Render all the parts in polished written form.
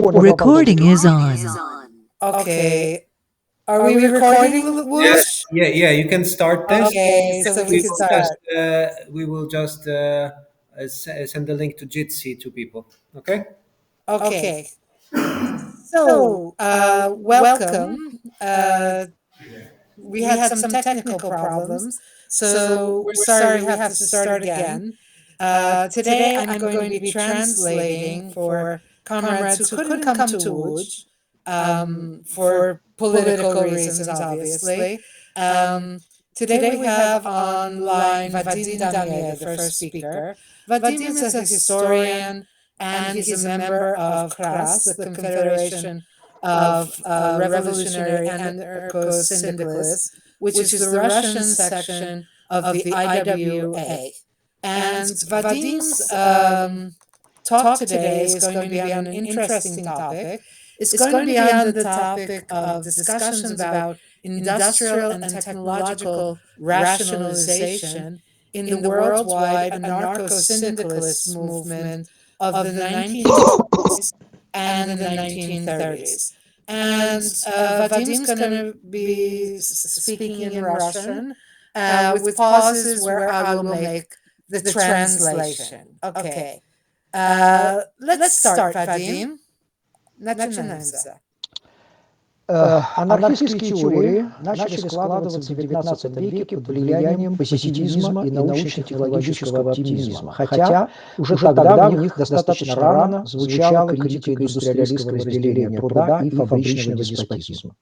Recording is on. Okay. Are we recording, Whoosh? Yeah, you can start this. Okay, so we can start. We will just send the link to Jitsi to people. Okay. Okay. So, welcome. We had some technical problems, so we're sorry we have to start again. Today I'm going to be translating for comrades who couldn't come to Łódź for political reasons, obviously. Today we have online Vadim Damir, the first speaker. Vadim is a historian and he's a member of KRAS, the Confederation of Revolutionary Anarcho-Syndicalists, which is the Russian section of the IWA. And Vadim's talk today is going to be on an interesting topic. It's going to be on the topic of discussions about industrial and technological rationalization in the worldwide anarcho-syndicalist movement of the 1920s and the 1930s. And Vadim's going to be speaking in Russian with pauses where I will make the translation. Okay. Let's start, Vadim. Начинаемся. Анархистские теории начали складываться в XIX веке под влиянием позитивизма и научно-технологического оптимизма, хотя уже тогда в них достаточно рано звучала критика индустриалистского разделения труда и фабричного деспотизма.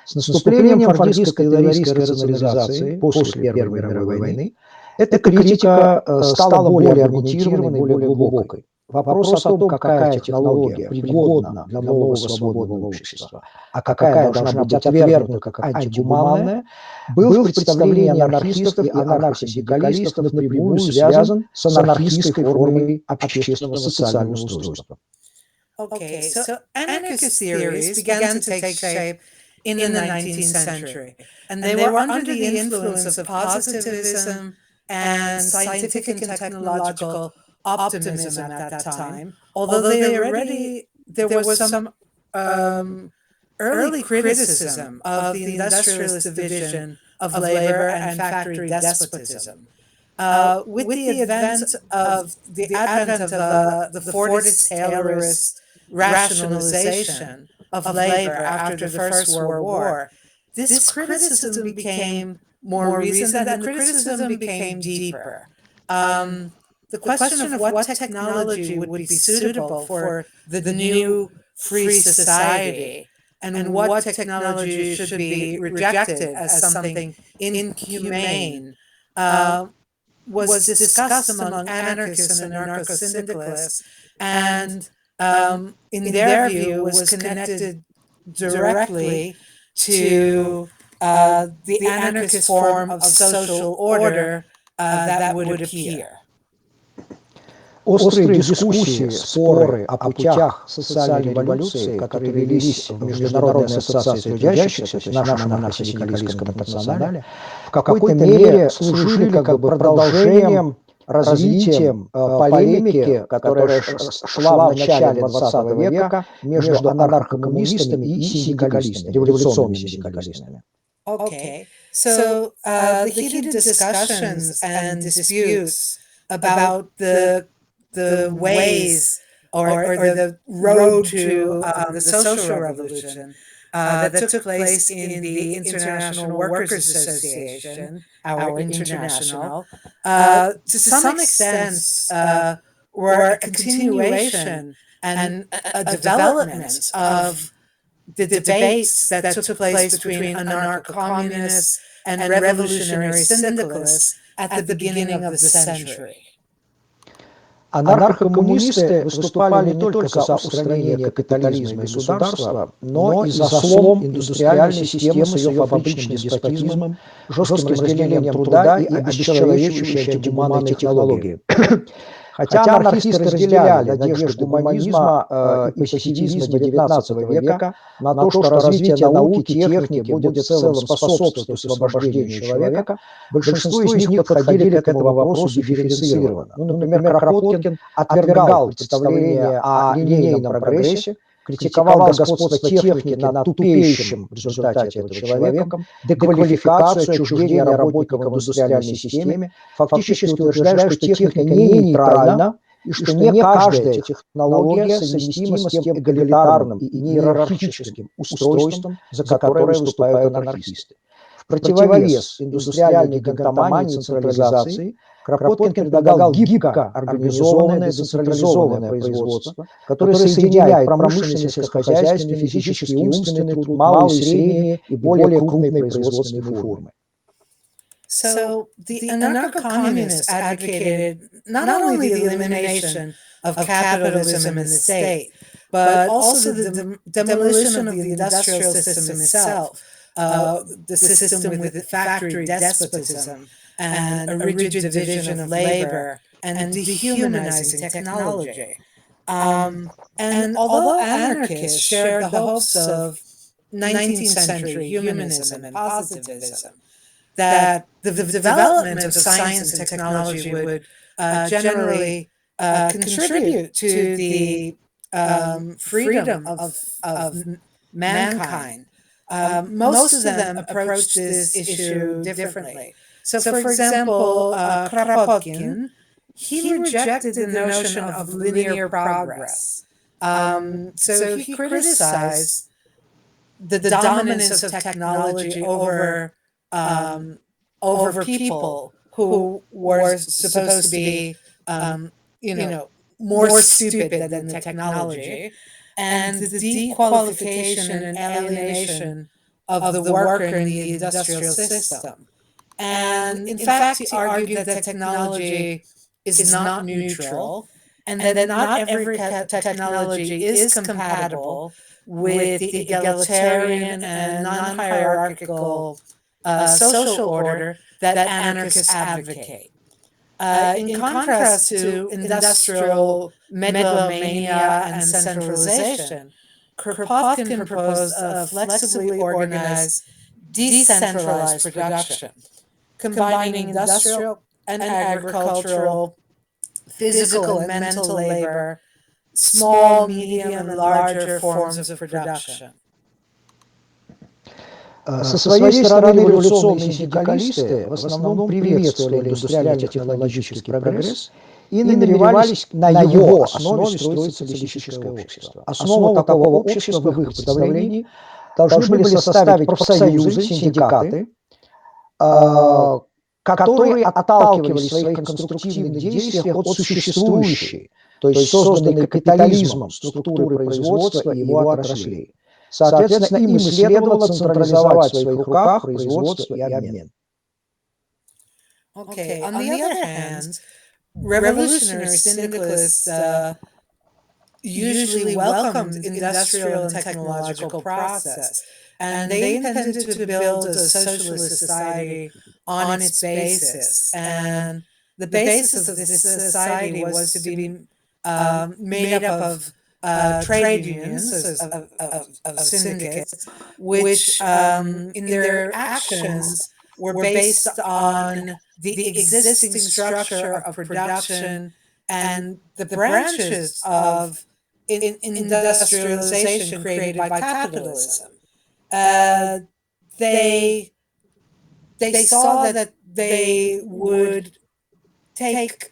С наступлением фордистской и тейлористской рационализации после Первой мировой войны эта критика стала более аргументированной и более глубокой. Вопрос о том, какая технология пригодна для нового свободного общества, а какая должна быть отвергнута как антигуманная, был в представлении анархистов и анархосиндикалистов напрямую связан с анархистской формой общественного социального устройства. Okay, so anarchist theories began to take shape in the 19th century, and they were under the influence of positivism and scientific and technological optimism at that time, although there was some early criticism of the industrialist division of labor and factory despotism. With the advent of the Fordist Taylorist rationalization of labor after the First World War, this criticism became more recent and the criticism became deeper. The question of what technology would be suitable for the new free society and what technology should be rejected as something inhumane was discussed among anarchists and anarcho-syndicalists, and in their view was connected directly to the anarchist form of social order that would appear. Острые дискуссии, споры о путях социальной революции, которые велись в Международной ассоциации трудящихся, в нашем анархосиндикалистском интернационале, в какой-то мере служили как бы продолжением, развитием полемики, которая шла в начале XX века между анархокоммунистами и синдикалистами, революционными синдикалистами. Okay, so the heated discussions and disputes about the ways or the road to the social revolution that took place in the International Workers' Association, our international, to some extent were a continuation and a development of the debates that took place between anarcho-communists and revolutionary syndicalists at the beginning of the century. Анархокоммунисты выступали не только за устранение капитализма и государства, но и за слом индустриальной системы с ее фабричным деспотизмом, жестким разделением труда и обесчеловечивающей антигуманной технологией. Хотя анархисты разделяли надежды гуманизма и позитивизма XIX века на то, что развитие науки, техники будет в целом способствовать освобождению человека, большинство из них подходили к этому вопросу дифференцированно. Например, Кропоткин отвергал представление о линейном прогрессе, критиковал господство техники над тупеющим в результате этого человеком, деквалификацию, отчуждение работников в индустриальной системе, фактически утверждая, что техника не нейтральна, и что не каждая технология совместима с тем эгалитарным и иерархическим устройством, за которое выступают анархисты. В противовес индустриальной гигантомании и централизации Кропоткин предлагал гибко организованное децентрализованное производство, которое соединяет промышленный, сельскохозяйственный, физический и умственный труд, малые, средние и более крупные производственные формы. So the anarcho-communists advocated not only the elimination of capitalism in the state, but also the demolition of the industrial system itself, the system with factory despotism and a rigid division of labor and dehumanizing technology. And although anarchists shared the hopes of 19th century humanism and positivism, that the development of science and technology would generally contribute to the freedom of mankind. Most of them approached this issue differently. So, for example, Kropotkin, he rejected the notion of linear progress. So he criticized the dominance of technology over people who were supposed to be, more stupid than the technology, and the dequalification and alienation of the worker in the industrial system. And in fact, he argued that technology is not neutral, and that not every technology is compatible with the egalitarian and non-hierarchical social order that anarchists advocate. In contrast to industrial megalomania and centralization, Kropotkin proposed a flexibly organized, decentralized production, combining industrial and agricultural, physical and mental labor, small, medium, and larger forms of production. Со своей стороны революционные синдикалисты в основном приветствовали индустриально-технологический прогресс и намеревались на его основе строить социалистическое общество. Основу такого общества в их представлении должны были составить профсоюзы, синдикаты, которые отталкивались в своих конструктивных действиях от существующей, то есть созданной капитализмом структуры производства и его отраслей. Соответственно, им следовало централизовать в своих руках производство и обмен. Okay, on the other hand, revolutionary syndicalists usually welcomed industrial and technological process, and they intended to build a socialist society on its basis. And the basis of this society was to be made up of trade unions, of syndicates, which in their actions were based on the existing structure of production and the branches of industrialization created by capitalism. They saw that they would take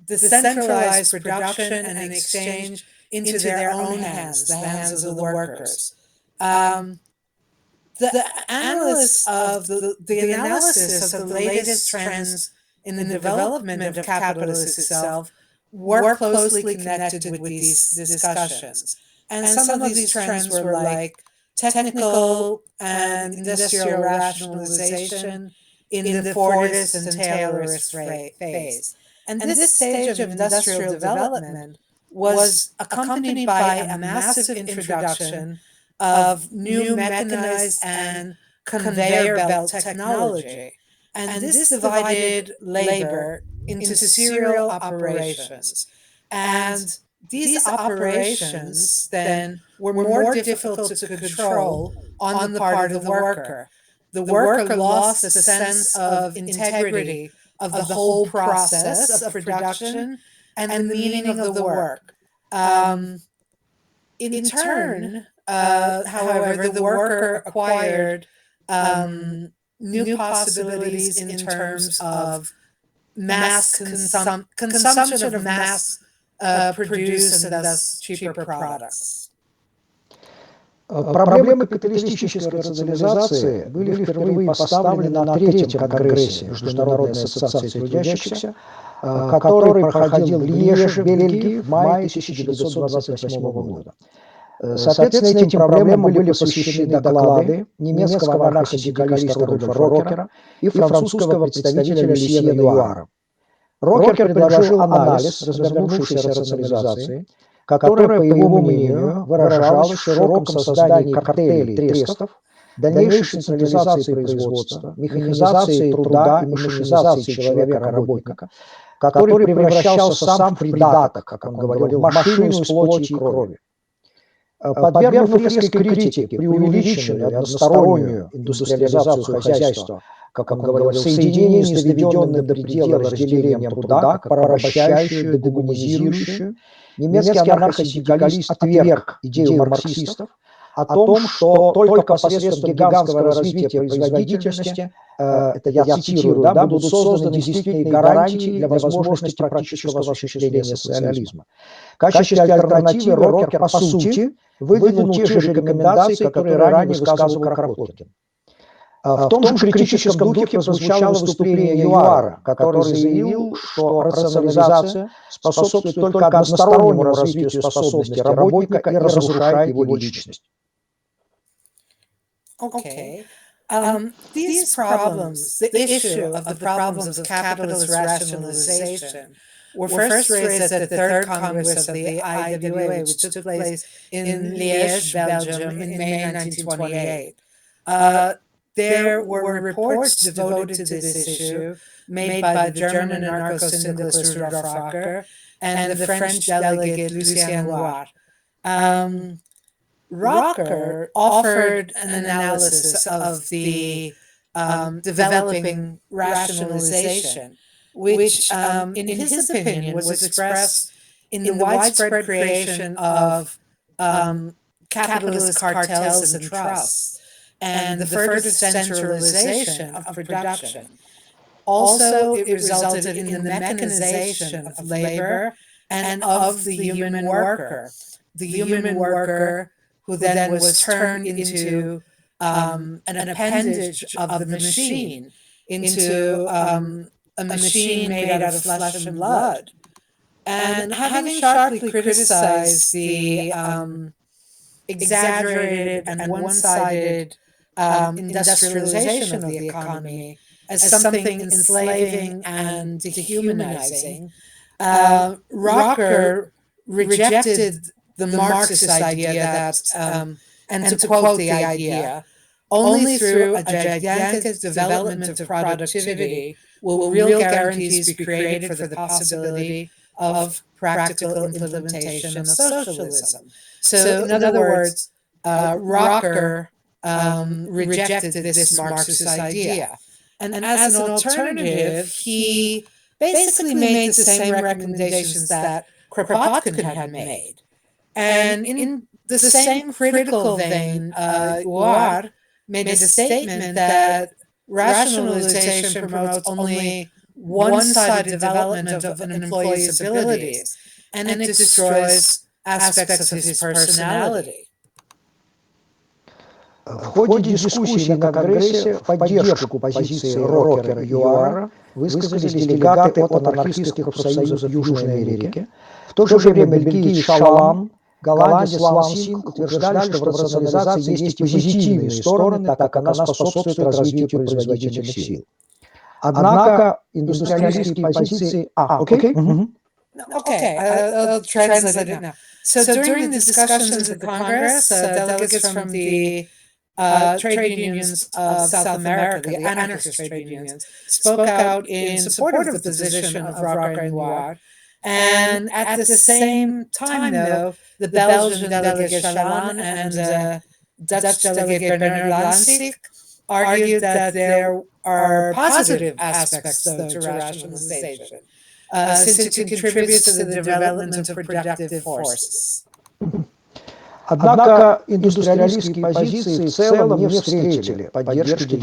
the centralized production and exchange into their own hands, the hands of the workers. The analysts of the analysis of the latest trends in the development of capitalism itself were closely connected with these discussions. And some of these trends were like technical and industrial rationalization in the Fordist and Taylorist phase. And this stage of industrial development was accompanied by a massive introduction of new mechanized and conveyor belt technology. And this divided labor into serial operations. And these operations then were more difficult to control on the part of the worker. The worker lost the sense of integrity of the whole process of production and the meaning of the work. in turn, however, the worker acquired new possibilities in terms of consumption of mass produced and thus cheaper products. Проблемы капиталистической рационализации были впервые поставлены на Третьем Конгрессе Международной ассоциации трудящихся, который проходил в Льеже, в Бельгии, в мае 1928 года. Соответственно, этим проблемам были посвящены доклады немецкого анархо-синдикалиста Рудольфа Рокера и французского представителя Люсьена Юара. Рокер предложил анализ развернувшейся рационализации, которая, по его мнению, выражалась в широком создании картелей, трестов, дальнейшей централизации производства, механизации труда и машинизации человека-работника, который превращался сам в придаток, как он говорил, в машину из плоти и крови. Подвергнув резкой критике преувеличенную одностороннюю индустриализацию хозяйства, как он говорил, в соединении с доведенным до предела разделением труда, порабощающую, дегуманизирующую, немецкий анархо-синдикалист отверг идею марксистов о том, что только посредством гигантского развития производительности, это я цитирую, будут созданы действительные гарантии для возможности практического осуществления социализма. В качестве альтернативы Рокер, по сути, выдвинул те же рекомендации, которые ранее высказывал Кропоткин. В том же критическом духе прозвучало выступление Юара, который заявил, что рационализация способствует только одностороннему развитию способностей работника и разрушает его личность. Okay. These problems, the issue of the problems of capitalist rationalization, were first raised at the Third Congress of the IWA, which took place in Liège, Belgium, in May 1928. There were reports devoted to this issue made by the German anarcho-syndicalist Rudolf Rocker and the French delegate Lucien Loire. Rocker offered an analysis of the developing rationalization, which, in his opinion, was expressed in the widespread creation of capitalist cartels and trusts, and the further centralization of production. Also, it resulted in the mechanization of labor and of the human worker. The human worker who then was turned into an appendage of the machine, into a machine made out of flesh and blood. And having sharply criticized the exaggerated and one-sided industrialization of the economy as something enslaving and dehumanizing, Rocker rejected the Marxist idea that, and to quote the idea, only through a gigantic development of productivity will real guarantees be created for the possibility of practical implementation of socialism. So, in other words, Rocker rejected this Marxist idea. And as an alternative, he basically made the same recommendations that Kropotkin had made. And in the same critical vein, Loire made a statement that rationalization promotes only one-sided development of an employee's abilities, and it destroys aspects of his personality. В ходе дискуссии на Конгрессе в поддержку позиции Рокера и Юара высказались делегаты от анархистских профсоюзов Южной Америки. В то же время бельгиец Шалан, голландец Лансинг утверждали, что в рационализации есть и позитивные стороны, так как она способствует развитию производительных сил. Однако индустриалистские позиции... Okay, I'll translate it now. So during the discussions at the Congress, delegates from the trade unions of South America, the anarchist trade unions, spoke out in support of the position of Rocker and Loire. And at the same time, though, the Belgian delegate Chalan and Dutch delegate Bernard Lansik argued that there are positive aspects, though, to rationalization, since it contributes to the development of productive forces. Однако индустриалистские позиции в целом не встретили поддержки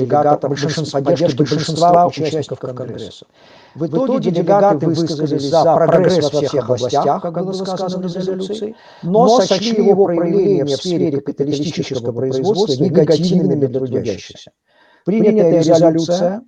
большинства участников Конгресса. В итоге делегаты высказались за прогресс во всех областях, как было сказано в резолюции, но сочли его проявления в сфере капиталистического производства негативными для трудящихся. Принятая резолюция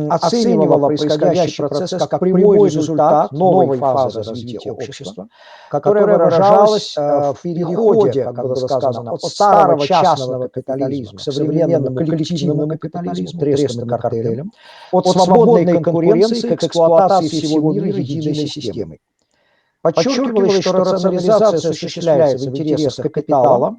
оценивала происходящий процесс как прямой результат новой фазы развития общества, которая выражалась в переходе, как было сказано, от старого частного капитализма к современному коллективному капитализму, трестам и картелям, от свободной конкуренции к эксплуатации всего мира единой системой. Подчеркивалось, что рационализация осуществляется в интересах капитала,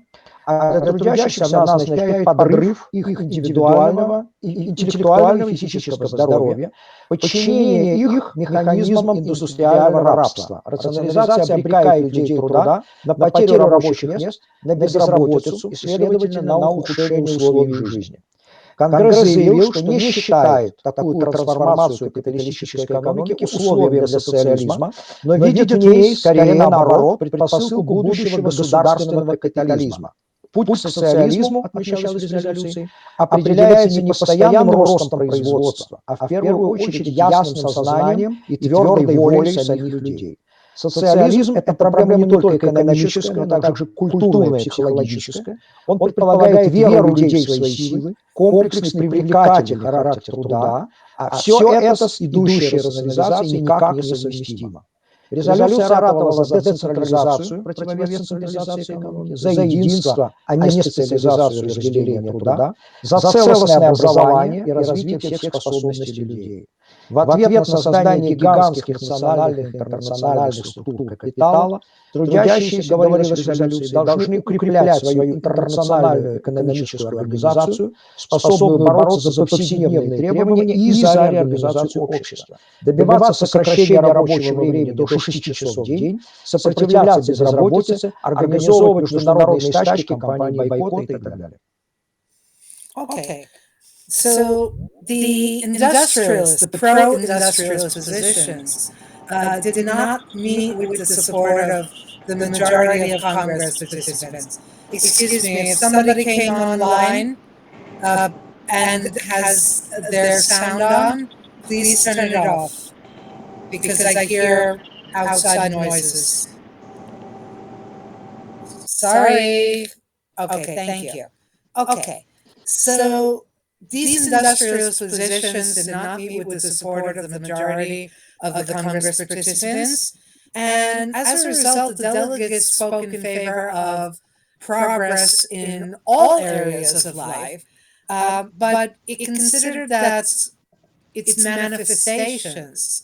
а для трудящихся она означает подрыв их индивидуального и интеллектуального и физического здоровья, подчинение их механизмам индустриального рабства. Рационализация обрекает людей труда на потерю рабочих мест, на безработицу и, следовательно, на ухудшение условий жизни. Конгресс заявил, что не считает такую трансформацию капиталистической экономики условием для социализма, но видит в ней, скорее наоборот, предпосылку будущего государственного капитализма. Путь к социализму, отмечалось в резолюции, определяется не постоянным ростом производства, а в первую очередь ясным сознанием и твердой волей самих людей. Социализм – это проблема не только экономическая, но также культурная, психологическая. Он предполагает веру людей в свои силы, комплексный привлекательный характер труда, а все это с идущей рационализацией никак не совместимо. Резолюция ратовала за децентрализацию, противовес централизации экономики, за единство, а не специализацию и разделение труда, за целостное образование и развитие всех способностей людей. В ответ на создание гигантских национальных и интернациональных структур капитала, трудящиеся, говорилось в резолюции, должны укреплять свою интернациональную экономическую организацию, способную бороться за повседневные требования и за реорганизацию общества, добиваться сокращения рабочего времени до 6 часов в день, сопротивляться безработице, организовывать международные стачки, кампании бойкота и так далее. Okay. So the industrialists, the pro-industrialist positions, did not meet with the support of the majority of Congress participants. Excuse me, if somebody came online and has their sound on, please turn it off because I hear outside noises. Sorry. Okay, thank you. Okay, so these industrialist positions did not meet with the support of the majority of the Congress participants, and as a result, the delegates spoke in favor of progress in all areas of life, but it considered that its manifestations,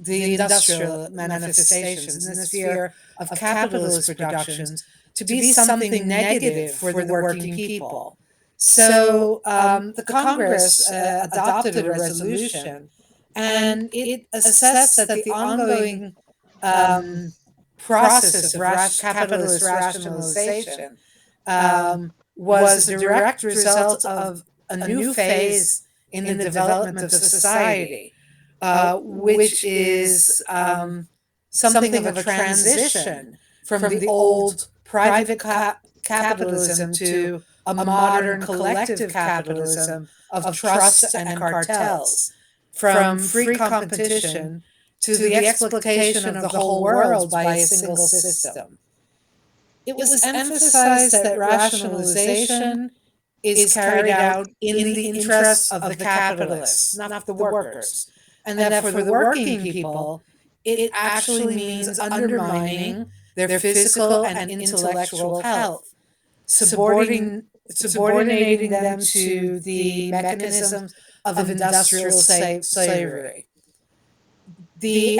the industrial manifestations in the sphere of capitalist productions, to be something negative for the working people. So the Congress adopted a resolution, and it assessed that the ongoing process of capitalist rationalization was a direct result of a new phase in the development of society, which is something of a transition from the old private capitalism to a modern collective capitalism of trusts and cartels, from free competition to the exploitation of the whole world by a single system. It was emphasized that rationalization is carried out in the interests of the capitalists, not the workers, and that for the working people, it actually means undermining their physical and intellectual health, subordinating them to the mechanisms of industrial slavery. The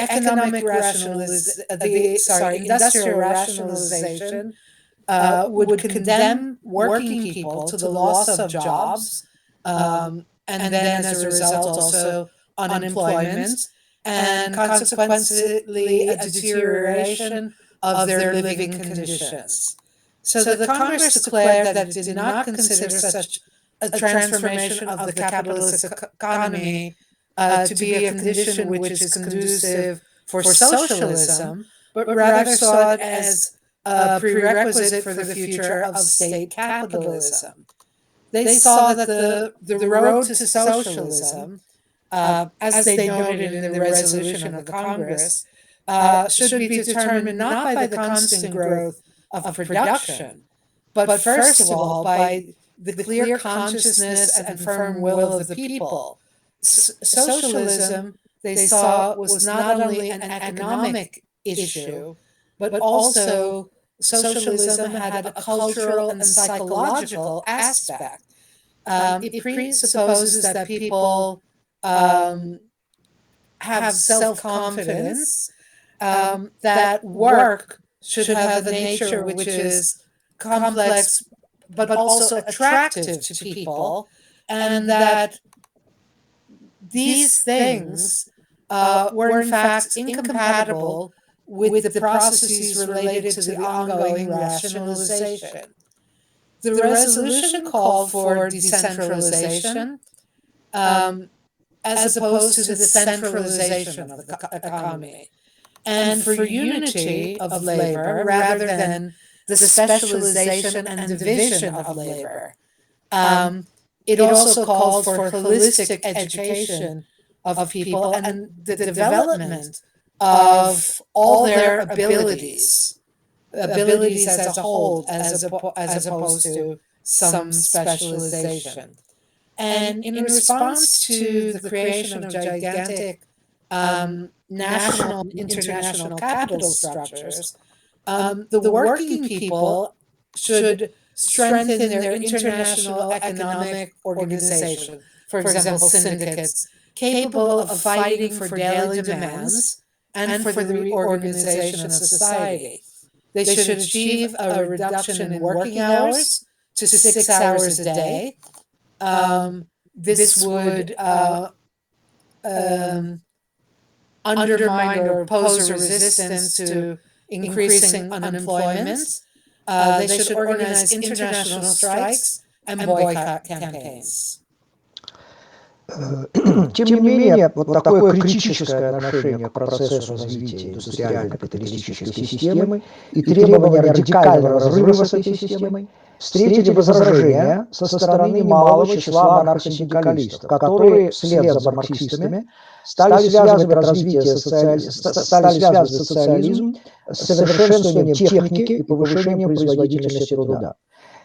industrial rationalization would condemn working people to the loss of jobs, and then as a result also unemployment, and consequently a deterioration of their living conditions. So the Congress declared that it did not consider such a transformation of the capitalist economy to be a condition which is conducive for socialism, but rather saw it as a prerequisite for the future of state capitalism. They saw that the road to socialism, as they noted in the resolution of the Congress, should be determined not by the constant growth of production, but first of all by the clear consciousness and firm will of the people. Socialism, they saw, was not only an economic issue, but also socialism had a cultural and psychological aspect. It presupposes that people have self-confidence, that work should have a nature which is complex but also attractive to people, and that these things were in fact incompatible with the processes related to the ongoing rationalization. The resolution called for decentralization, as opposed to the centralization of the economy, and for unity of labor rather than the specialization and division of labor. It also called for holistic education of people and the development of all their abilities as a whole, as opposed to some specialization. And in response to the creation of gigantic national and international capital structures, the working people should strengthen their international economic organization, for example, syndicates, capable of fighting for daily demands and for the reorganization of society. They should achieve a reduction in working hours to 6 hours a day. This would undermine or pose a resistance to increasing unemployment. They should organize international strikes and boycott campaigns. Тем не менее, вот такое критическое отношение к процессу развития индустриальной капиталистической системы и требование радикального разрыва с этой системой встретили возражения со стороны немалого числа анархосиндикалистов, которые вслед за марксистами стали связывать социализм с совершенствованием техники и повышением производительности труда.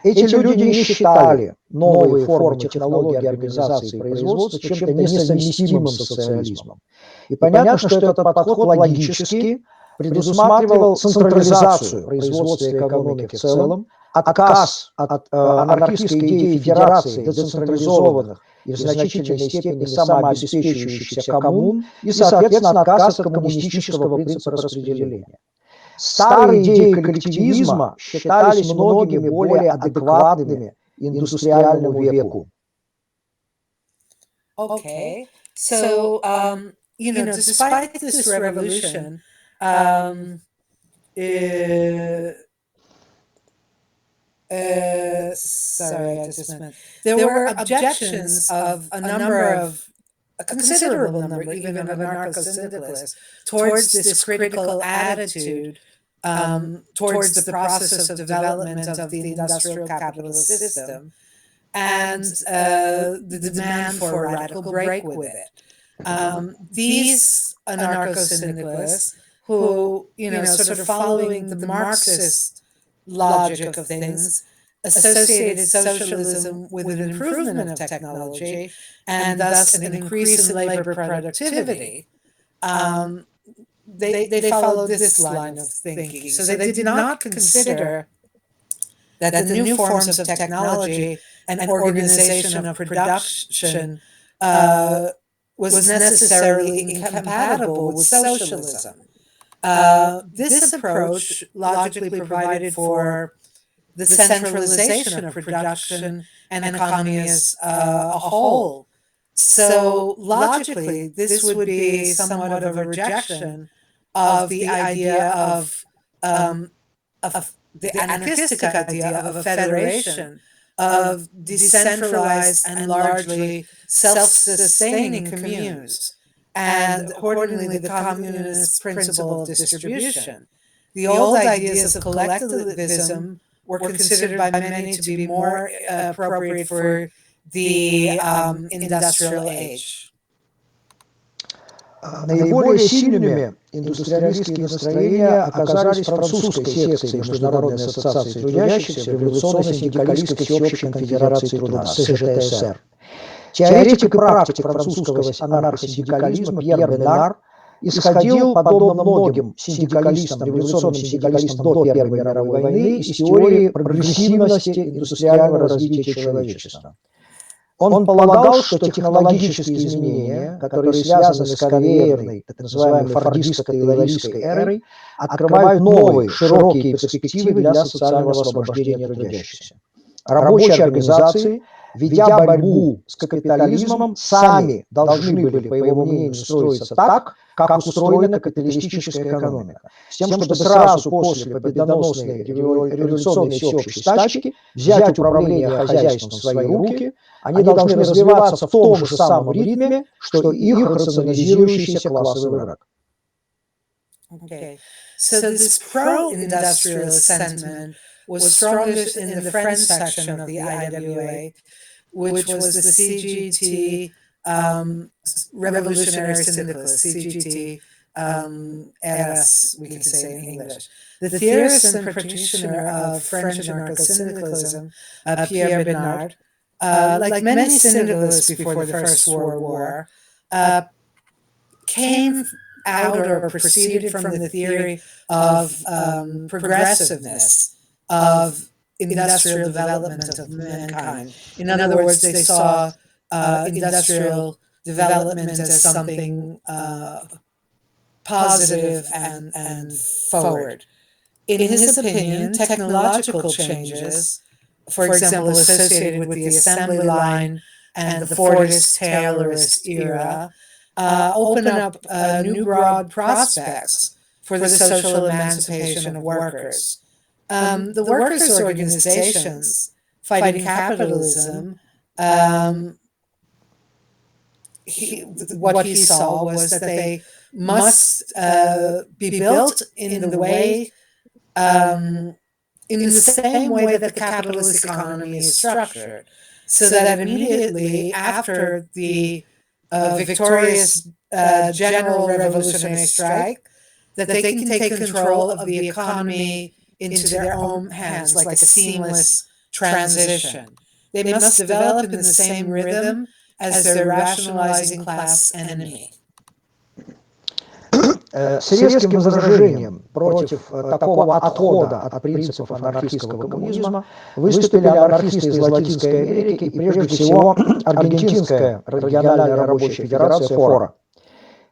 Эти люди не считали новые формы технологии организации производства чем-то несовместимым с социализмом. И понятно, что этот подход логически предусматривал централизацию производства и экономики в целом, отказ от анархистской идеи федерации децентрализованных и в значительной степени самообеспечивающихся коммун и, соответственно, отказ от коммунистического принципа распределения. Старые идеи коллективизма считались многими более адекватными индустриальному веку. Okay, so despite this revolution, sorry, I just meant there were objections of a considerable number, even of anarcho-syndicalists, towards this critical attitude towards the process of development of the industrial capitalist system and the demand for a radical break with it. These anarcho-syndicalists who, sort of following the Marxist logic of things, associated socialism with an improvement of technology and thus an increase in labor productivity. They followed this line of thinking. So they did not consider that the new forms of technology and organization of production was necessarily incompatible with socialism. This approach logically provided for the centralization of production and economy as a whole. So logically, this would be somewhat of a rejection of the idea of the anarchistic idea of a federation of decentralized and largely self-sustaining communes, and accordingly the communist principle of distribution. the old ideas of collectivism were considered by many to be more appropriate for the industrial age. Наиболее сильными индустриалистские настроения оказались французской секцией Международной ассоциации трудящихся в революционной синдикалистской всеобщей конфедерации труда СЖТСР. Теоретик и практик французского анархосиндикализма Пьер Бенар исходил, подобно многим синдикалистам, революционным синдикалистам до Первой мировой войны, из теории прогрессивности индустриального развития человечества. Он полагал, что технологические изменения, которые связаны с конвейерной, так называемой фордистско-тейлористской эрой, открывают новые, широкие перспективы для социального освобождения трудящихся. Рабочие организации, ведя борьбу с капитализмом, сами должны были, по его мнению, строиться так, как устроена капиталистическая экономика, с тем, чтобы сразу после победоносной революционной всеобщей стачки взять управление хозяйством в свои руки. Они должны развиваться в том же самом ритме, что их рационализирующийся классовый враг. Okay. So this pro-industrialist sentiment was strongest in the French section of the IWA, which was the CGT Revolutionary Syndicalists, CGT RS, we can say in English. The theorist and practitioner of French anarcho-syndicalism, Pierre Bernard, like many syndicalists before the First World War, came out or proceeded from the theory of progressiveness, of industrial development of mankind. In other words, they saw industrial development as something positive and forward. In his opinion, technological changes, for example, associated with the assembly line and the Fordist Taylorist era, open up new broad prospects for the social emancipation of workers. The workers' organizations fighting capitalism, what he saw was that they must be built in the way, in the same way that the capitalist economy is structured, so that immediately after the victorious general revolutionary strike, that they can take control of the economy into their own hands, like a seamless transition. They must develop in the same rhythm as their rationalizing class enemy. С резким возражением против такого отхода от принципов анархистского коммунизма выступили анархисты из Латинской Америки и прежде всего Аргентинская региональная рабочая федерация ФОРА.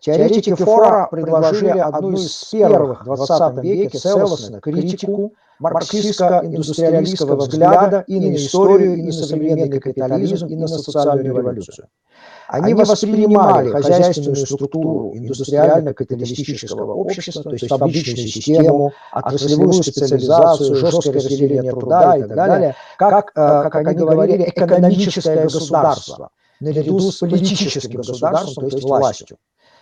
Теоретики ФОРА предложили одну из первых в XX веке целостную критику марксистско-индустриалистского взгляда и на историю, и на современный капитализм, и на социальную революцию. Они воспринимали хозяйственную структуру индустриально-капиталистического общества, то есть фабричную систему, отраслевую специализацию, жесткое разделение труда и так далее, как они говорили, экономическое государство, наряду с политическим государством, то есть властью.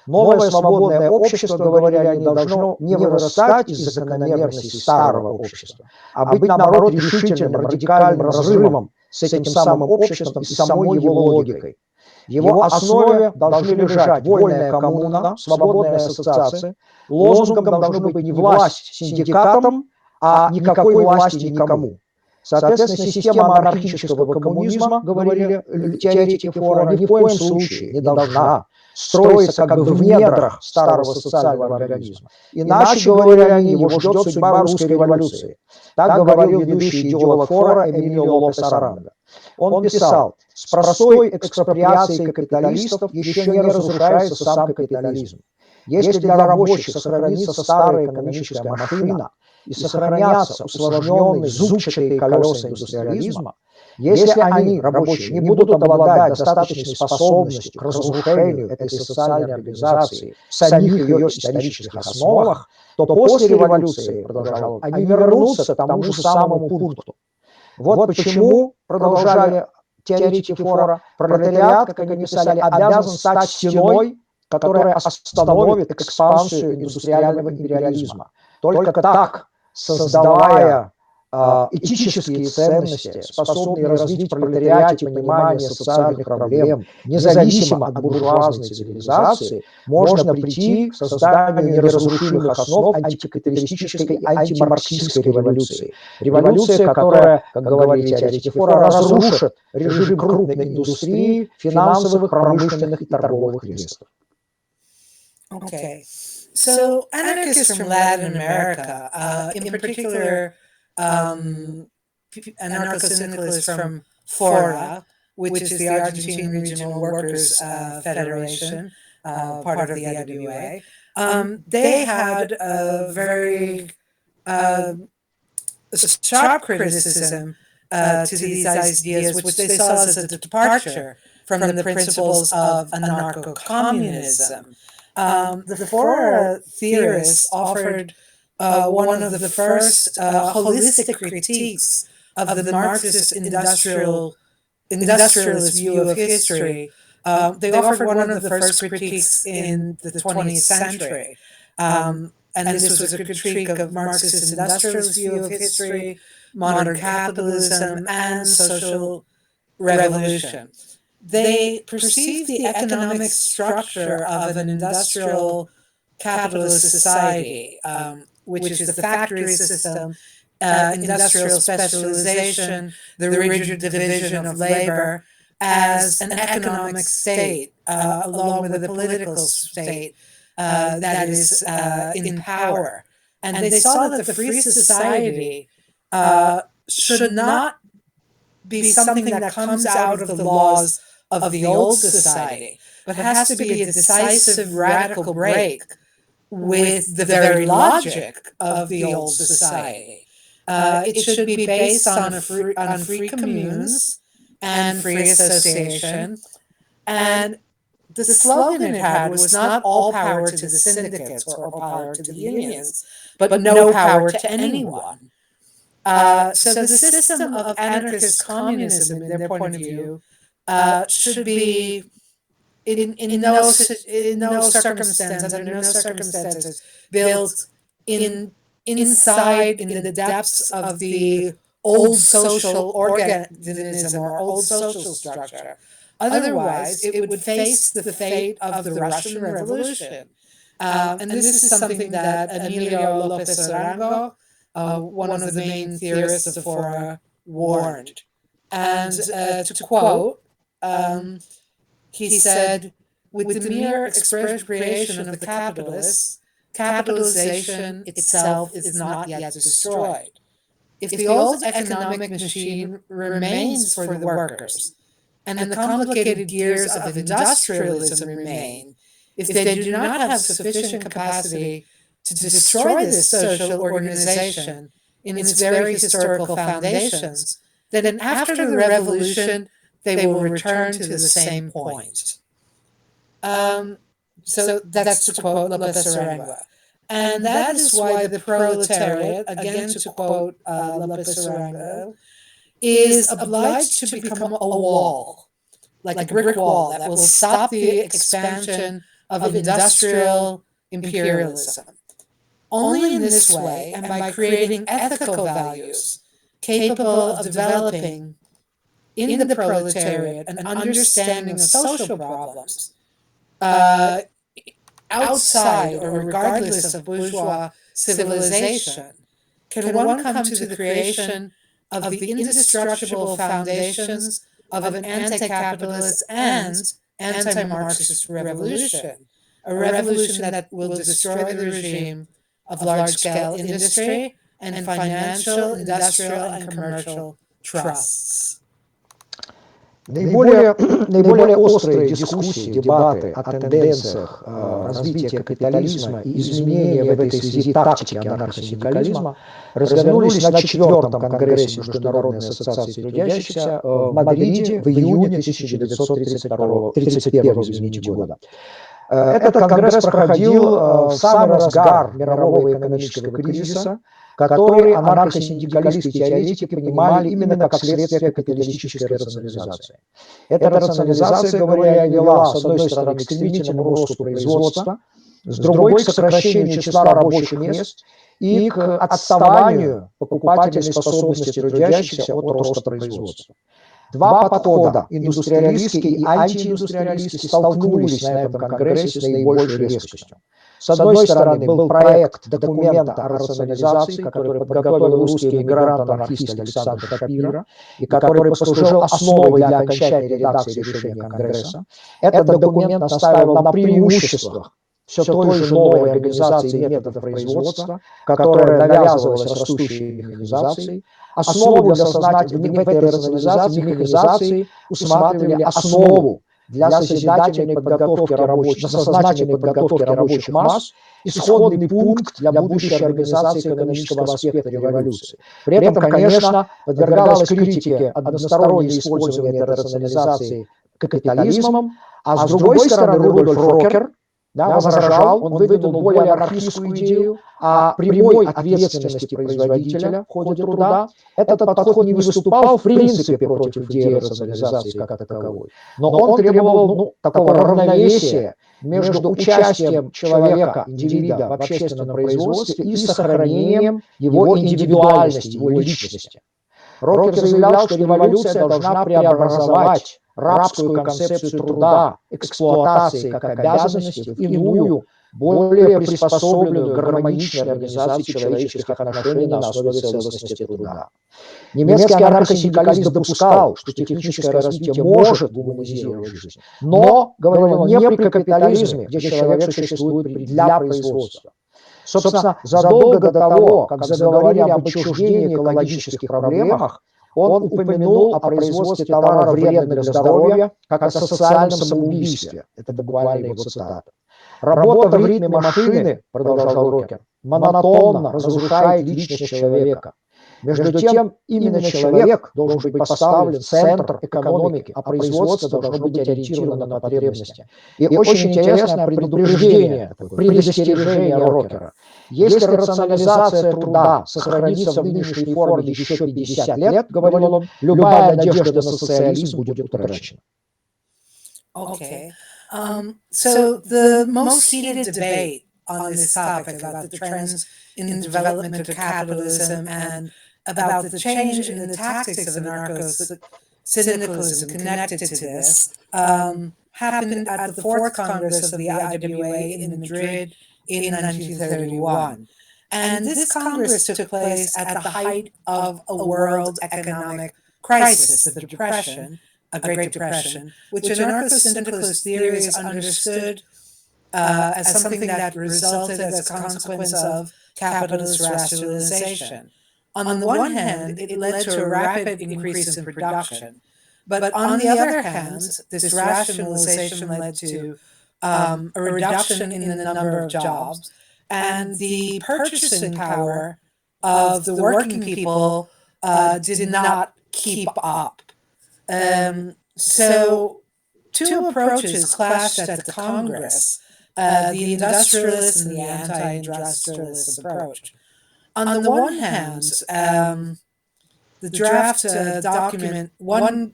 Новое свободное общество, говорили они, должно не вырастать из закономерностей старого общества, а быть, наоборот, решительным, радикальным разрывом с этим самым обществом и самой его логикой. В его основе должны лежать вольная коммуна, свободная ассоциация. Лозунгом должно быть не власть синдикатам, а никакой власти никому. Соответственно, система анархического коммунизма, говорили теоретики ФОРА, ни в коем случае не должна строится как бы в недрах старого социального организма. Иначе, говорили они, его ждет судьба русской революции. Так говорил ведущий идеолог ФОРА Эмилио Лопес Аранга. Он писал: с простой экспроприацией капиталистов еще не разрушается сам капитализм. Если для рабочих сохранится старая экономическая машина и сохранятся усложненные зубчатые колеса индустриализма, если они, рабочие, не будут обладать достаточной способностью к разрушению этой социальной организации в самих ее исторических основах, то после революции, продолжал он, они вернутся к тому же самому пункту. Вот почему, продолжали теоретики ФОРА, пролетариат, как они писали, обязан стать стеной, которая остановит экспансию индустриального империализма. Только так, создавая этические ценности, способные развить в пролетариате понимание социальных проблем, независимо от буржуазной цивилизации, можно прийти к созданию неразрушимых основ антикапиталистической и антимарксистской революции. Революция, которая, как говорили теоретики фора, разрушит режим крупной индустрии, финансовых, промышленных и торговых трестов. Okay. So anarchists from Latin America, in particular, anarcho-syndicalists from FORA, which is the Argentine Regional Workers Federation, part of the IWA, they had a very sharp criticism to these ideas, which they saw as a departure from the principles of anarcho-communism. The FORA theorists offered one of the first holistic critiques of the Marxist industrialist view of history. They offered one of the first critiques in the 20th century. And this was a critique of Marxist industrialist view of history, modern capitalism, and social revolution. They perceived the economic structure of an industrial capitalist society, which is the factory system, industrial specialization, the rigid division of labor, as an economic state, along with a political state that is in power. And they saw that the free society should not be something that comes out of the laws of the old society, but has to be a decisive radical break with the very logic of the old society. It should be based on free communes and free association. And the slogan it had was not all power to the syndicates or all power to the unions, but no power to anyone. So the system of anarchist communism, in their point of view, should be in no circumstances built inside in the depths of the old social organism or old social structure. Otherwise, it would face the fate of the Russian Revolution. And this is something that Emilio Lopez Arango, one of the main theorists of FORA, warned. And to quote, he said, with the mere expropriation of the capitalists, capitalization itself is not yet destroyed. If the old economic machine remains for the workers, and the complicated gears of industrialism remain, if they do not have sufficient capacity to destroy this social organization in its very historical foundations, then after the revolution, they will return to the same point. So that's to quote Lopez Arango. And that is why the proletariat, again to quote Lopez Arango, is obliged to become a wall, like a brick wall that will stop the expansion of industrial imperialism. Only in this way, and by creating ethical values capable of developing in the proletariat an understanding of social problems, outside or regardless of bourgeois civilization, can one come to the creation of the indestructible foundations of an anti-capitalist and anti-Marxist revolution, a revolution that will destroy the regime of large-scale industry and financial, industrial, and commercial trusts. Наиболее острые дискуссии, дебаты о тенденциях развития капитализма и изменения в этой связи тактики анархосиндикализма развернулись на 4-м Конгрессе Международной ассоциации трудящихся в Мадриде в июне 1931 года. Этот конгресс проходил в самый разгар мирового экономического кризиса, который анархосиндикалисты и теоретики понимали именно как следствие капиталистической рационализации. Эта рационализация, говоря, вела, с одной стороны, к стремительному росту производства, с другой к сокращению числа рабочих мест и к отставанию покупательной способности трудящихся от роста производства. Два подхода, индустриалистский и антииндустриалистский, столкнулись на этом конгрессе с наибольшей резкостью. С одной стороны, был проект документа о рационализации, который подготовил русский эмигрант-анархист Александр Шапира, и который послужил основой для окончательной редакции решения Конгресса. Этот документ настаивал на преимуществах все той же новой организации методов производства, которая навязывалась растущей механизацией. Основу для в этой рационализации, механизации усматривали основу для созидательной подготовки рабочих, сознательной подготовки рабочих масс, исходный пункт для будущей организации экономического аспекта революции. При этом, конечно, подвергалось критике одностороннее использование этой рационализации капитализмом, а с другой стороны Рудольф Рокер возражал, он выдвинул более анархистскую идею о прямой ответственности производителя в ходе труда. Этот подход не выступал в принципе против идеи рационализации как таковой, но он требовал такого равновесия между участием человека, индивида в общественном производстве и сохранением его индивидуальности, его личности. Рокер заявлял, что революция должна преобразовать рабскую концепцию труда, эксплуатации как обязанности в иную, более приспособленную к гармоничной организации человеческих отношений на основе целостности труда. Немецкий анархосиндикалист допускал, что техническое развитие может гуманизировать жизнь, но, говорил он, не при капитализме, где человек существует для производства. Собственно, задолго до того, как заговорили об отчуждении экологических проблемах, он упомянул о производстве товара вредных для здоровья как о социальном самоубийстве. Это буквально его цитата. Работа в ритме машины, продолжал Рокер, монотонно разрушает личность человека. Между тем, именно человек должен быть поставлен в центр экономики, а производство должно быть ориентировано на потребности. И очень интересное предупреждение, предостережение Рокера. Если рационализация труда сохранится в нынешней форме еще 50 лет, говорил он, любая надежда на социализм будет утрачена. Okay. So the most heated debate on this topic about the trends in the development of capitalism and about the change in the tactics of anarcho-syndicalism connected to this happened at the fourth Congress of the IWA in Madrid in 1931. And this Congress took place at the height of a world economic crisis, the Depression, a Great Depression, which anarcho-syndicalist theory is understood as something that resulted as a consequence of capitalist rationalization. On the one hand, it led to a rapid increase in production, but on the other hand, this rationalization led to a reduction in the number of jobs, and the purchasing power of the working people did not keep up. So two approaches clashed at the Congress, the industrialist and the anti-industrialist approach. On the one hand, the draft document, one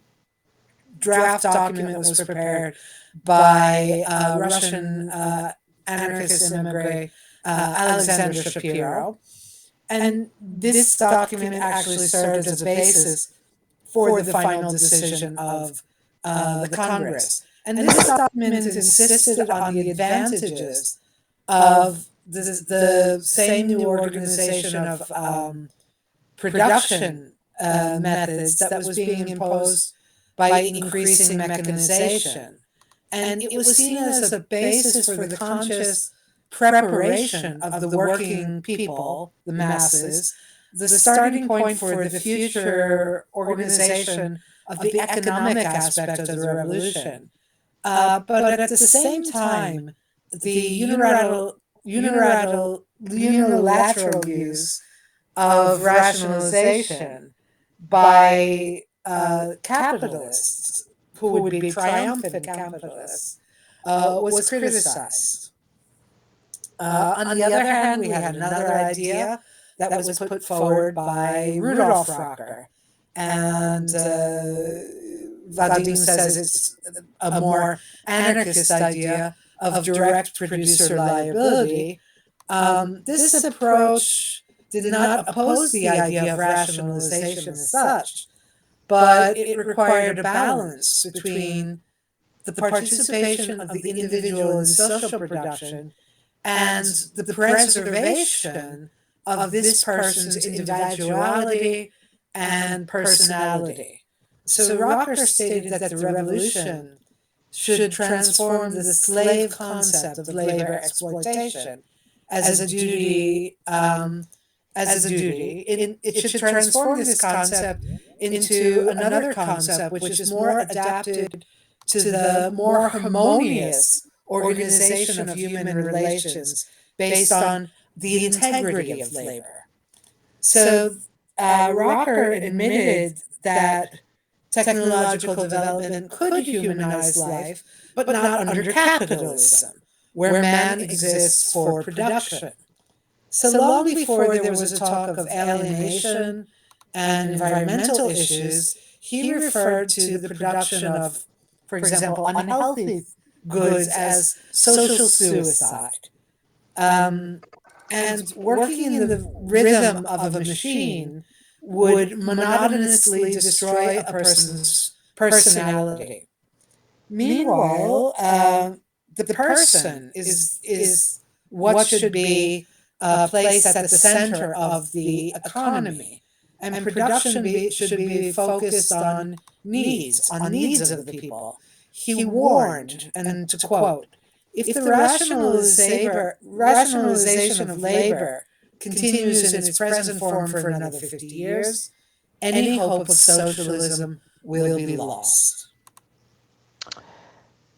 draft document was prepared by Russian anarchist immigrant Alexander Shapiro, and this document actually served as a basis for the final decision of the Congress. And this document insisted on the advantages of the same new organization of production methods that was being imposed by increasing mechanization. And it was seen as a basis for the conscious preparation of the working people, the masses, the starting point for the future organization of the economic aspect of the revolution. But at the same time, the unilateral use of rationalization by capitalists, who would be triumphant capitalists, was criticized. On the other hand, we had another idea that was put forward by Rudolf Rocker, and Vadim says it's a more anarchist idea of direct producer liability, this approach did not oppose the idea of rationalization as such, but it required a balance between the participation of the individual in social production and the preservation of this person's individuality and personality. So Rocker stated that the revolution should transform the slave concept of labor exploitation as a duty. It should transform this concept into another concept, which is more adapted to the more harmonious organization of human relations based on the integrity of labor. So Rocker admitted that technological development could humanize life, but not under capitalism, where man exists for production. So long before there was a talk of alienation and environmental issues, he referred to the production of, for example, unhealthy goods as social suicide. And working in the rhythm of a machine would monotonously destroy a person's personality. Meanwhile, the person is what should be placed at the center of the economy, and production should be focused on needs of the people. He warned, and to quote, "If the rationalization of labor continues in its present form for another 50 years, any hope of socialism will be lost."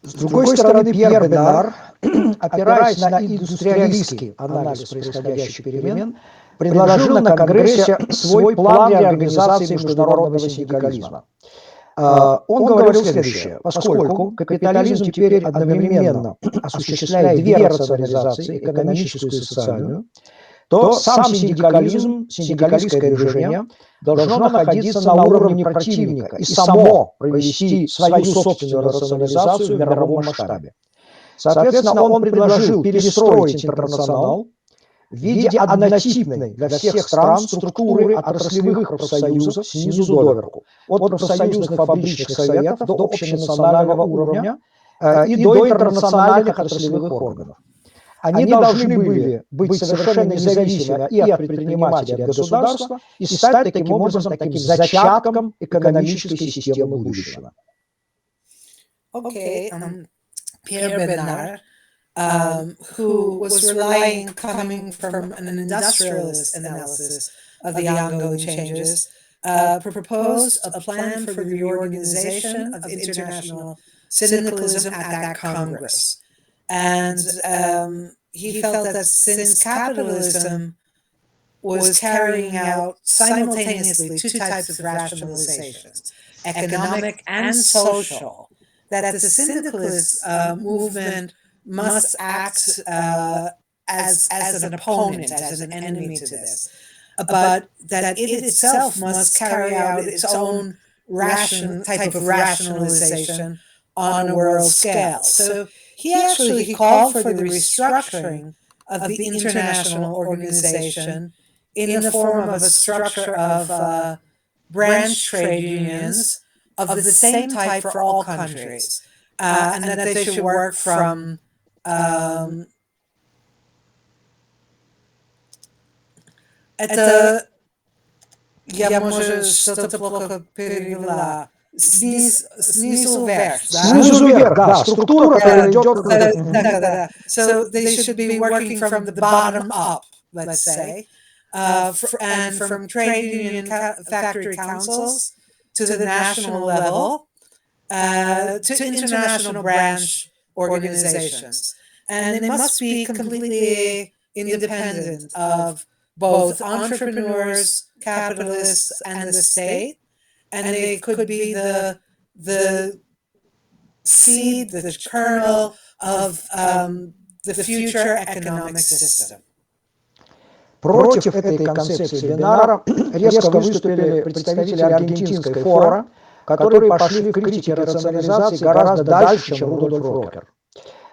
С другой стороны, Пьер Бенар, опираясь на индустриалистский анализ происходящих перемен, предложил на Конгрессе свой план реорганизации международного синдикализма. Он говорил следующее: поскольку капитализм теперь одновременно осуществляет две рационализации, экономическую и социальную, то сам синдикализм, синдикалистское движение должно находиться на уровне противника и само провести свою собственную рационализацию в мировом масштабе. Соответственно, он предложил перестроить интернационал в виде однотипной для всех стран структуры отраслевых профсоюзов снизу доверху, от профсоюзных фабричных советов до общенационального уровня и до интернациональных отраслевых органов. Они должны были быть совершенно независимы и от предпринимателей, и от государства, и стать таким образом таким зачатком экономической системы будущего. Okay, Pierre Bernard, who was coming from an industrialist analysis of the ongoing changes, proposed a plan for the reorganization of international syndicalism at that Congress. And he felt that since capitalism was carrying out simultaneously two types of rationalizations, economic and social, that the syndicalist movement must act as an opponent, as an enemy to this, but that it itself must carry out its own type of rationalization on a world scale. So he called for the restructuring of the international organization in the form of a structure of branch trade unions of the same type for all countries, and that they should work from я, может, что-то плохо перевела. Снизу вверх, да? Снизу вверх, да, структура идет. Да. So they should be working from the bottom up, let's say, and from trade union factory councils to the national level, to international branch organizations. And they must be completely independent of both entrepreneurs, capitalists, and the state. And they could be the seed, the kernel of the future economic system. Против этой концепции Бенара резко выступили представители аргентинской фора, которые пошли в критике рационализации гораздо дальше, чем Рудольф Рокер.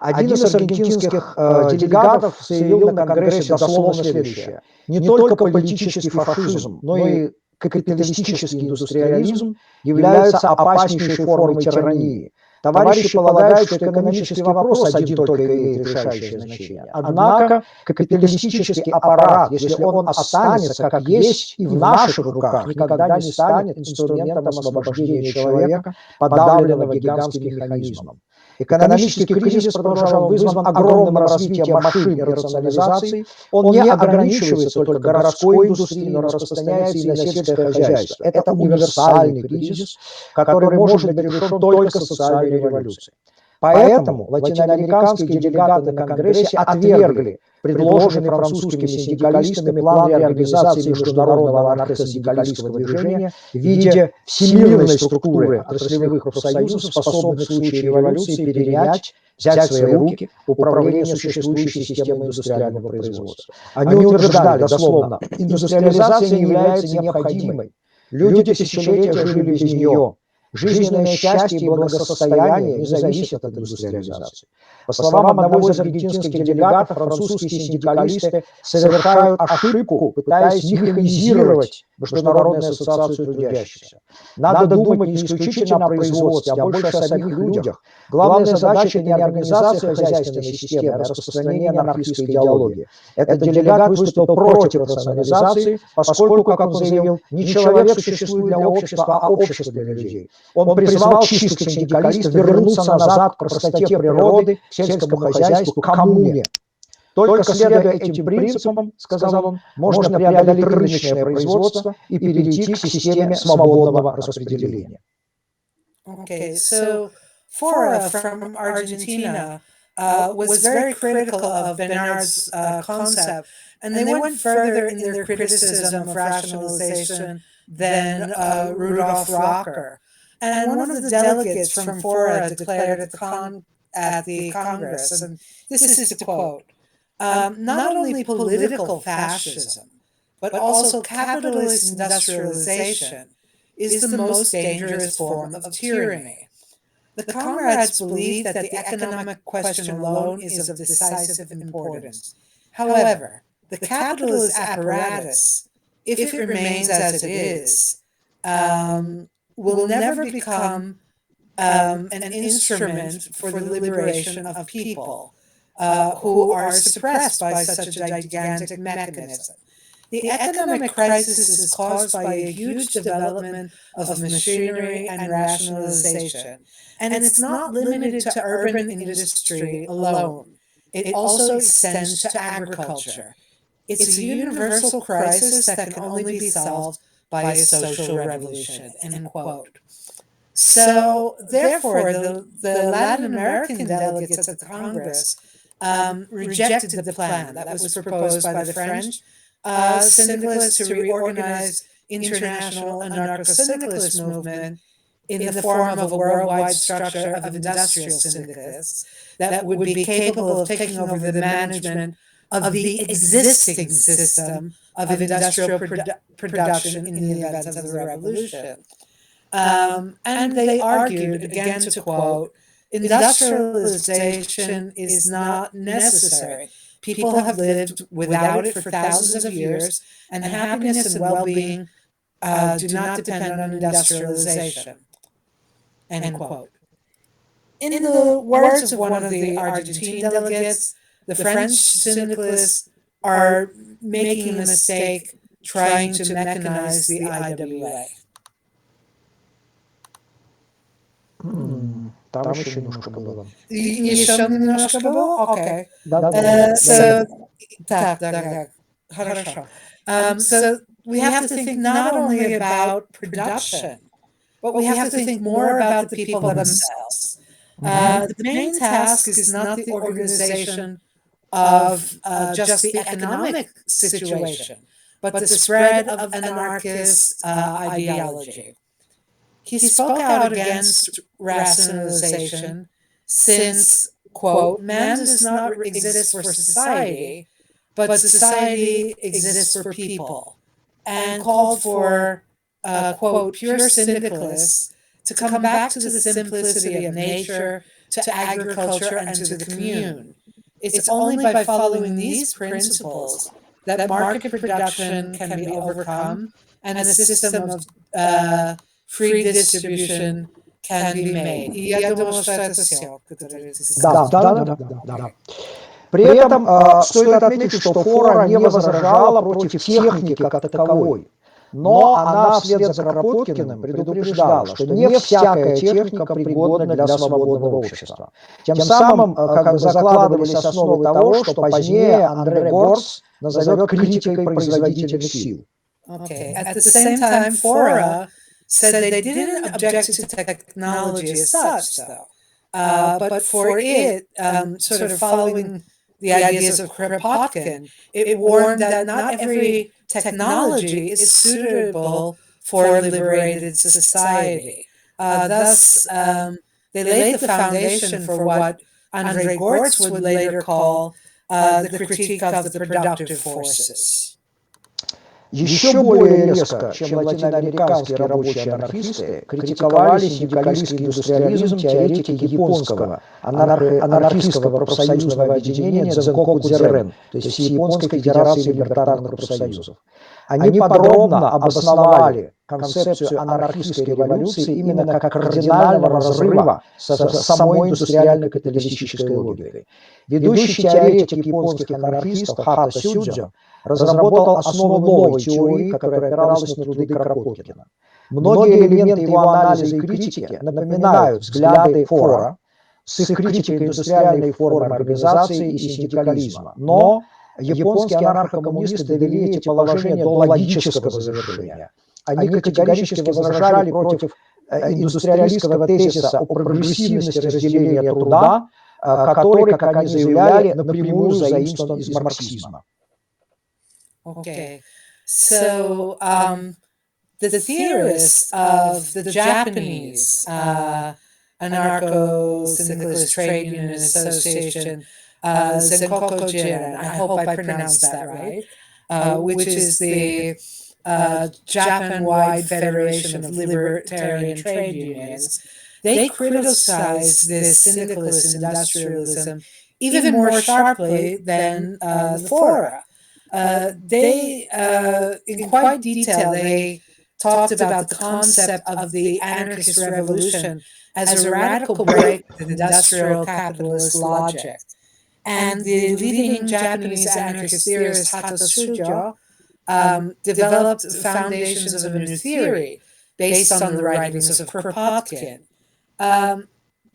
Один из аргентинских делегатов заявил на Конгрессе дословно следующее. Не только политический фашизм, но и капиталистический индустриализм являются опаснейшей формой тирании. Товарищи полагают, что экономический вопрос один только имеет решающее значение. Однако капиталистический аппарат, если он останется как есть и в наших руках, никогда не станет инструментом освобождения человека, подавленного гигантским механизмом. Экономический кризис, продолжал, вызван огромным развитием машин и рационализацией. Он не ограничивается только городской индустрией, но распространяется и на сельское хозяйство. Это универсальный кризис, который может быть решен только социальной революцией. Поэтому латиноамериканские делегаты на Конгрессе отвергли предложенный французскими синдикалистами план реорганизации международного анархо-синдикалистского движения в виде всемирной структуры отраслевых профсоюзов, способных в случае революции перенять, взять в свои руки управление существующей системой индустриального производства. Они утверждали дословно, индустриализация не является необходимой. Люди тысячелетия жили без нее. Жизненное счастье и благосостояние не зависят от индустриализации. По словам одного из аргентинских делегатов, французские синдикалисты совершают ошибку, пытаясь механизировать Международную ассоциацию трудящихся. Надо думать не исключительно о производстве, а больше о самих людях. Главная задача – это не организация хозяйственной системы, а распространение анархистской идеологии. Этот делегат выступил против рационализации, поскольку, как он заявил, не человек существует для общества, а общество для людей. Он призвал чистых синдикалистов вернуться назад к простоте природы, к сельскому хозяйству, к коммуне. Только следуя этим принципам, сказал он, можно преодолеть рыночное производство и перейти к системе свободного распределения. Okay, so Fora from Argentina was very critical of Bernard's concept, and they went further in their criticism of rationalization than Rudolf Rocker. And one of the delegates from Fora declared at the Congress, and this is to quote, not only political fascism, but also capitalist industrialization is the most dangerous form of tyranny. The comrades believe that the economic question alone is of decisive importance. However, the capitalist apparatus, if it remains as it is, will never become an instrument for the liberation of people who are suppressed by such a gigantic mechanism. The economic crisis is caused by a huge development of machinery and rationalization, and it's not limited to urban industry alone. It also extends to agriculture. It's a universal crisis that can only be solved by a social revolution, end quote. So, therefore, the Latin American delegates at the Congress rejected the plan that was proposed by the French syndicalists to reorganize international anarcho-syndicalist movement in the form of a worldwide structure of industrial syndicalists that would be capable of taking over the management of the existing system of industrial production in the event of the revolution. And they argued, again to quote, industrialization is not necessary. People have lived without it for thousands of years, and happiness and well-being do not depend on industrialization, end quote. In the words of one of the Argentine delegates, the French syndicalists are making a mistake trying to mechanize the IWA. Там еще немножко было. Еще немножко было? Окей. Так. Хорошо. So we have to think not only about production, but we have to think more about the people themselves. The main task is not the organization of just the economic situation, but the spread of anarchist ideology. He spoke out against rationalization since, quote, man does not exist for society, but society exists for people, and called for, quote, pure syndicalists to come back to the simplicity of nature, to agriculture, and to the commune. It's only by following these principles that market production can be overcome and a system of free distribution can be made. И я думала, что это все, которое ты сказала. Да. При этом стоит отметить, что Фора не возражала против техники как таковой, но она вслед за Кропоткиным предупреждала, что не всякая техника пригодна для свободного общества. Тем самым как бы закладывались основы того, что позднее Андре Горц назовет критикой производительных сил. Okay. At the same time, Fora said they didn't object to technology as such, though. But for it, sort of following the ideas of Kropotkin, it warned that not every technology is suitable for a liberated society. Thus, they laid the foundation for what Andrei Gortz would later call the critique of the productive forces. Еще более резко, чем латиноамериканские рабочие анархисты, критиковали синдикалистский индустриализм теоретики японского анархистского профсоюзного объединения Дзенкоку-дзерен, то есть Всеяпонской Федерации либертарных профсоюзов. Они подробно обосновали концепцию анархистской революции именно как кардинального разрыва с самой индустриально-капиталистической логикой. Ведущий теоретик японских анархистов Хата Сюдзё разработал основу новой теории, которая опиралась на труды Кропоткина. Многие элементы его анализа и критики напоминают взгляды Фора с их критикой индустриальной формы организации и синдикализма, но японские анархокоммунисты довели эти положения до логического завершения. Они категорически возражали против индустриалистского тезиса о прогрессивности разделения труда, который, как они заявляли, напрямую заимствован из марксизма. Okay, so the theorists of the Japanese anarcho-syndicalist trade union association, Zenkoku Jiren, I hope I pronounced that right, which is the Japan-wide Federation of Libertarian Trade Unions, they criticize this syndicalist industrialism even more sharply than the Fora. They, in quite detail, they talked about the concept of the anarchist revolution as a radical break with industrial capitalist logic. And the leading Japanese anarchist theorist Hato Shujo developed the foundations of a new theory based on the writings of Kropotkin.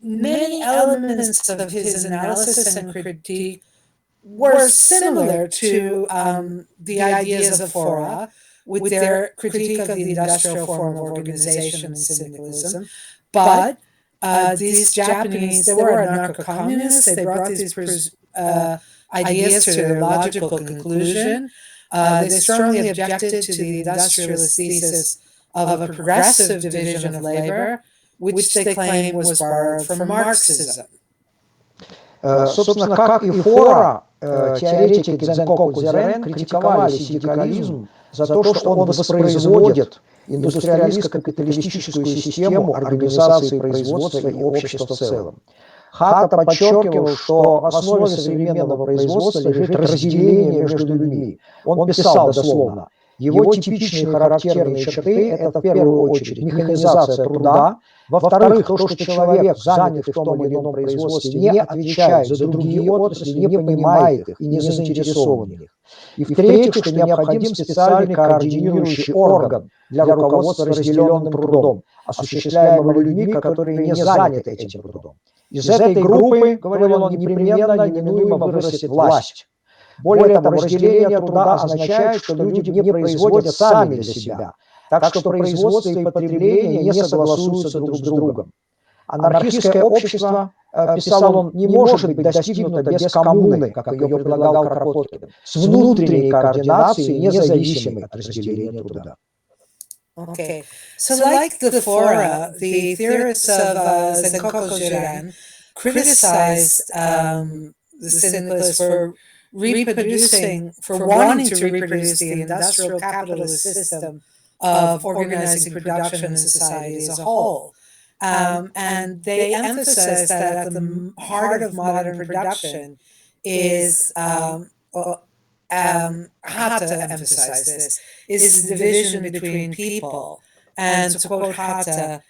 Many elements of his analysis and critique were similar to the ideas of Fora, with their critique of the industrial form of organization and syndicalism. But these Japanese, they were anarcho-communists. They brought these ideas to their logical conclusion. They strongly objected to the industrialist thesis of a progressive division of labor, which they claim was borrowed from Marxism. Собственно, как и Фора, теоретики Дзенкоку-дзерен критиковали синдикализм за то, что он воспроизводит индустриалистско-капиталистическую систему организации производства и общества в целом. Хата подчеркивал, что в основе современного производства лежит разделение между людьми. Он писал дословно: его типичные характерные черты – это в первую очередь механизация труда, во-вторых, то, что человек, занятый в том или ином производстве, не отвечает за другие отрасли, не понимает их и не заинтересован в них. И в-третьих, что необходим специальный координирующий орган для руководства разделенным трудом, осуществляемым людьми, которые не заняты этим трудом. Из этой группы, говорил он, непременно, неминуемо вырастет власть. Более того, разделение труда означает, что люди не производят сами для себя, так что производство и потребление не согласуются друг с другом. Анархистское общество, писал он, не может быть достигнуто без коммуны, как ее предлагал Кропоткин, с внутренней координацией, независимой от разделения труда. Okay, so like the Fora, the theorists of Zenkoku Jiren criticized the syndicalists for wanting to reproduce the industrial capitalist system of organizing production in society as a whole. And they emphasize that at the heart of modern production is, Hatta emphasized this, is the division between people. And to quote Hatta,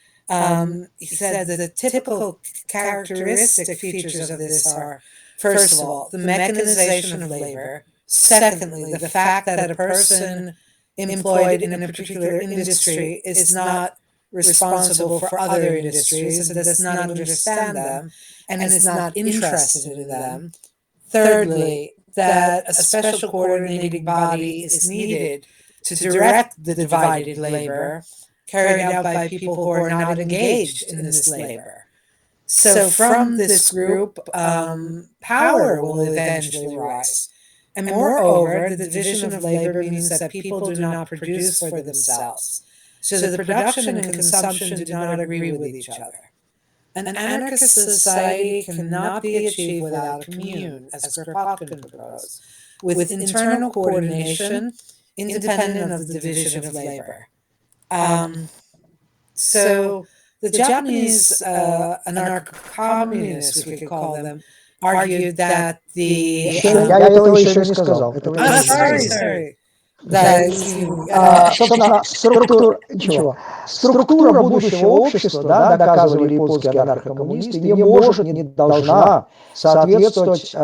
he said the typical characteristic features of this are, first of all, the mechanization of labor. Secondly, the fact that a person employed in a particular industry is not responsible for other industries and does not understand them and is not interested in them. Thirdly, that a special coordinating body is needed to direct the divided labor carried out by people who are not engaged in this labor. So from this group, power will eventually rise. And moreover, the division of labor means that people do not produce for themselves. So the production and consumption do not agree with each other. An anarchist society cannot be achieved without a commune, as Kropotkin proposed, with internal coordination independent of the division of labor. So the Japanese anarcho-communists, we could call them, argued that the... Я этого еще не сказал. sorry. Да, собственно, структура будущего общества, да, доказывали японские анархокоммунисты, не может, не должна соответствовать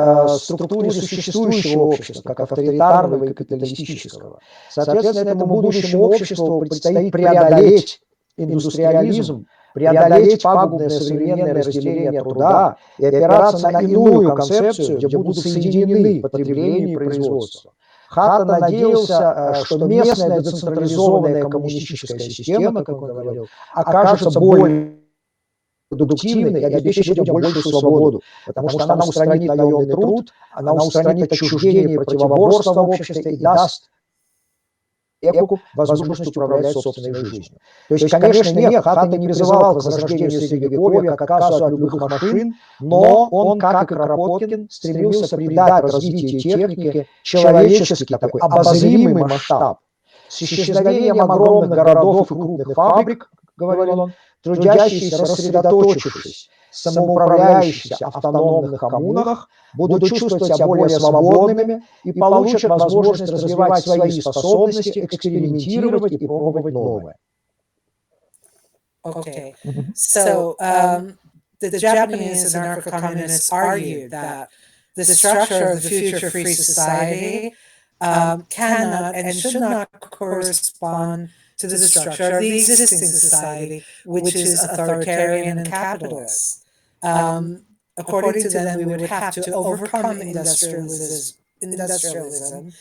структуре существующего общества, как авторитарного и капиталистического. Соответственно, этому будущему обществу предстоит преодолеть индустриализм, преодолеть пагубное современное разделение труда и опираться на иную концепцию, где будут соединены потребление и производство. Хатта надеялся, что местная децентрализованная коммунистическая система, как он говорил, окажется более продуктивной и обеспечит людям большую свободу, потому что она устранит наемный труд, она устранит отчуждение и противоборство в обществе и даст человеку возможность управлять собственной жизнью. То есть, конечно, нет, Хатта не призывал к возрождению Средневековья, к отказу от любых машин, но он, как и Кропоткин, стремился придать развитию техники человеческий такой обозримый масштаб. С исчезновением огромных городов и крупных фабрик, говорил он, трудящиеся, рассредоточившись, самоуправляющихся автономных коммунах, будут чувствовать себя более свободными и получат возможность развивать свои способности, экспериментировать и пробовать новое. Okay, so the Japanese anarcho-communists argued that the structure of the future free society cannot and should not correspond to the structure of the existing society, which is authoritarian and capitalist. According to them, we would have to overcome industrialism,